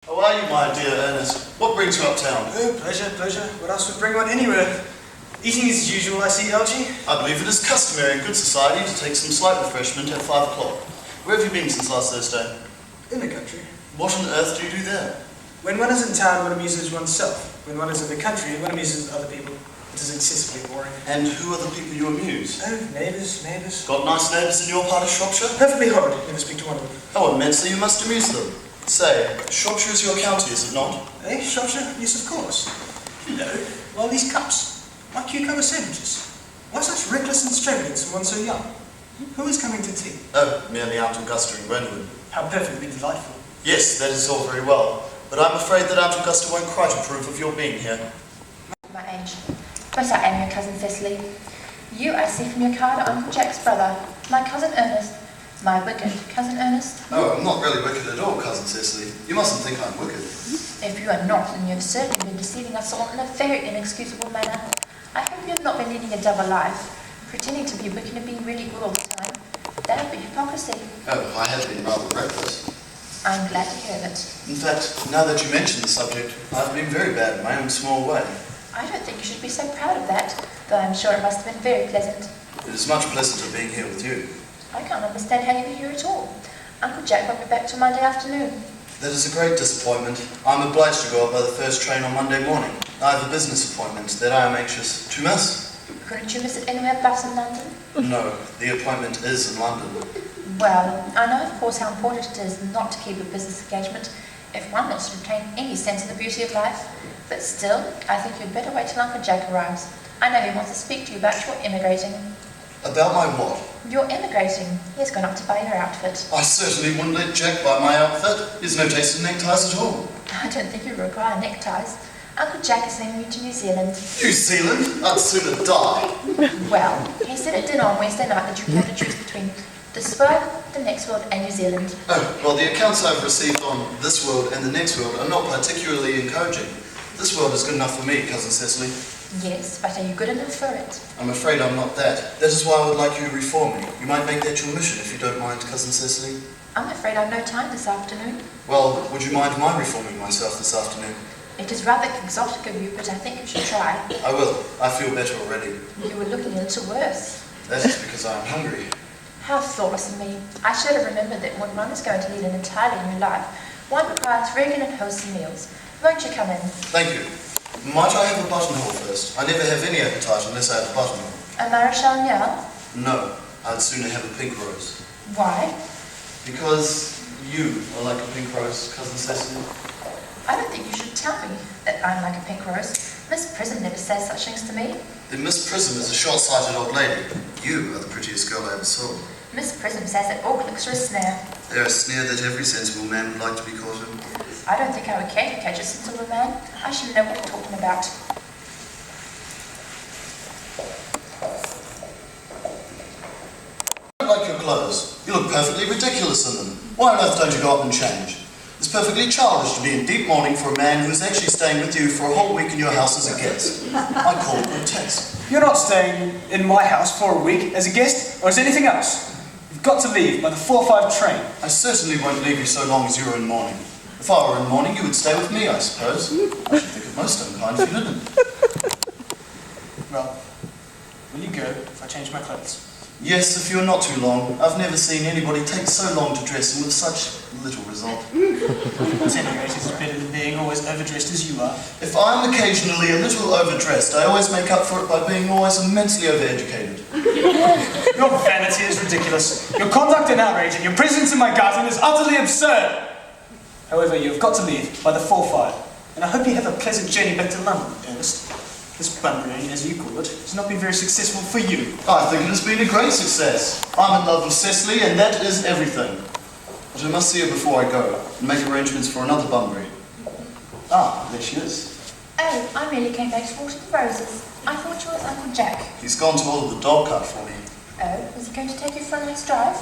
How are you, my dear Ernest? What brings you uptown? Oh, pleasure, pleasure. What else would bring one anywhere? Eating as usual, I see, Algie. I believe it is customary in good society to take some slight refreshment at 5 o'clock. Where have you been since last Thursday? In the country. What on earth do you do there? When one is in town, one amuses oneself. When one is in the country, one amuses other people. It is excessively boring. And who are the people you amuse? Oh, neighbours. Got nice neighbours in your part of Shropshire? Perfectly horrid. Never speak to one of them. Oh, immensely you must amuse them. Say, Shropshire is your county, is it not? Eh, Shropshire? Yes, of course. Hello. Why these cups? Why cucumber sandwiches? Why such reckless extravagance for one so young? Who is coming to tea? Oh, merely Aunt Augusta in Brentwood. How perfectly delightful. Yes, that is all very well, but I'm afraid that Aunt Augusta won't quite approve of your being here. My age. But I am your cousin Cecily. You, I see from your card, are Uncle Jack's brother, my cousin Ernest. My wicked cousin Earnest. Oh, I'm not really wicked at all, cousin Cecily. You mustn't think I'm wicked. If you are not, then you have certainly been deceiving us all in a very inexcusable manner. I hope you have not been leading a double life, pretending to be wicked and being really good all the time. That would be hypocrisy. Oh, I have been rather reckless. I'm glad to hear it. In fact, now that you mention the subject, I've been very bad in my own small way. I don't think you should be so proud of that, though I'm sure it must have been very pleasant. It is much pleasanter being here with you. I can't understand how you were here at all. Uncle Jack won't be back till Monday afternoon. That is a great disappointment. I'm obliged to go up by the first train on Monday morning. I have a business appointment that I am anxious to miss. Couldn't you miss it anywhere but in London? No, the appointment is in London. Well, I know of course how important it is not to keep a business engagement if one wants to retain any sense of the beauty of life. But still, I think you'd better wait till Uncle Jack arrives. I know he wants to speak to you about your immigrating. About my what? You're immigrating. He's gone up to buy your outfit. I certainly wouldn't let Jack buy my outfit. He has no taste in neckties at all. I don't think you require neckties. Uncle Jack is sending you to New Zealand. New Zealand? I'd sooner die. Well, he said at dinner on Wednesday night that you had to choose between this world, the next world, and New Zealand. Oh, well, the accounts I've received on this world and the next world are not particularly encouraging. This world is good enough for me, cousin Cecily. Yes, but are you good enough for it? I'm afraid I'm not that. That is why I would like you to reform me. You might make that your mission if you don't mind, cousin Cecily. I'm afraid I've no time this afternoon. Well, would you mind my reforming myself this afternoon? It is rather exotic of you, but I think you should try. I will. I feel better already. You were looking a little worse. That is because I am hungry. How thoughtless of me. I should have remembered that when one is going to lead an entirely new life, one requires regular and wholesome meals. Won't you come in? Thank you. Might I have a buttonhole first? I never have any appetite unless I have a buttonhole. A Maréchal Niel? No, I'd sooner have a pink rose. Why? Because you are like a pink rose, cousin Cecily. I don't think you should tell me that I'm like a pink rose. Miss Prism never says such things to me. Then Miss Prism is a short-sighted old lady. You are the prettiest girl I ever saw. Miss Prism says that all clicks are a snare. They're a snare that every sensible man would like to be caught in. I don't think I would care to catch a sensible man. I should know what you're talking about. I don't like your clothes. You look perfectly ridiculous in them. Why on earth don't you go up and change? It's perfectly childish to be in deep mourning for a man who is actually staying with you for a whole week in your house as a guest. I call it grotesque. You're not staying in my house for a week as a guest, or as anything else. You've got to leave by the 4:05 train. I certainly won't leave you so long as you're in mourning. If I were in mourning, you would stay with me, I suppose. I should think it most unkind if you didn't. Well, will you go if I change my clothes? Yes, if you're not too long. I've never seen anybody take so long to dress and with such little result. At any rate, it's better than being always overdressed as you are. If I'm occasionally a little overdressed, I always make up for it by being always immensely overeducated. Your vanity is ridiculous. Your conduct an outrage, and your presence in my garden is utterly absurd. However, you have got to leave by the 4:05, and I hope you have a pleasant journey back to London, Ernest. This bunburying, as you call it, has not been very successful for you. I think it has been a great success. I'm in love with Cecily, and that is everything. But I must see her before I go, and make arrangements for another Bunbury. Ah, there she is. Oh, I merely came back to water the roses. I thought you were with Uncle Jack. He's gone to order the dog cart for me. Oh, is he going to take you for a nice drive?